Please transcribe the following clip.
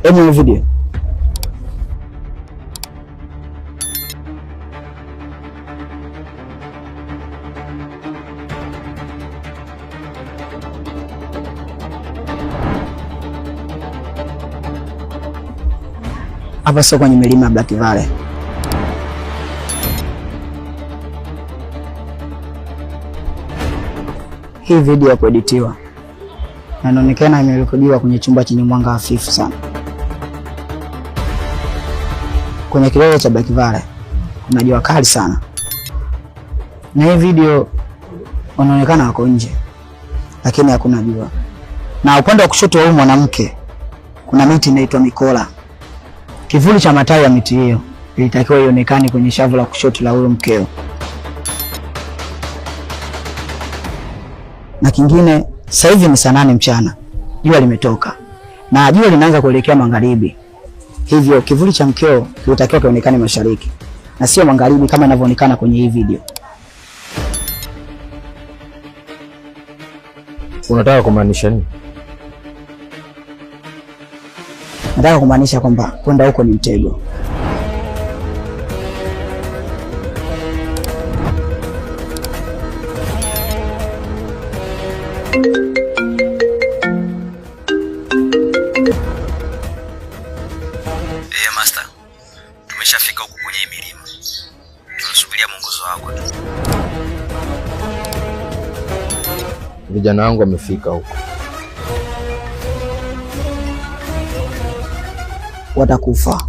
Hebu video. Hapa sio kwenye milima ya Black Valley. Hii video ya kueditiwa na inaonekana imerekodiwa kwenye chumba chenye mwanga hafifu sana. Kwenye kilele cha Black Valley kuna jua kali sana, na hii video wanaonekana wako nje, lakini hakuna jua. Na upande wa kushoto wa huyu mwanamke kuna miti inaitwa mikola. Kivuli cha matawi ya miti hiyo ilitakiwa ionekane kwenye shavu la kushoto la huyo mkeo. Na kingine, sasa hivi ni saa 8 mchana, jua limetoka na jua linaanza kuelekea magharibi, hivyo kivuli cha mkeo kilitakiwa kionekane mashariki na sio magharibi kama inavyoonekana kwenye hii video. Unataka kumaanisha nini? Nataka kumaanisha kwamba kwenda huko ni mtego. Master, tumeshafika huko kwenye hii milima. Tunasubiria mwongozo wako tu. Vijana wangu wamefika huko. Watakufa.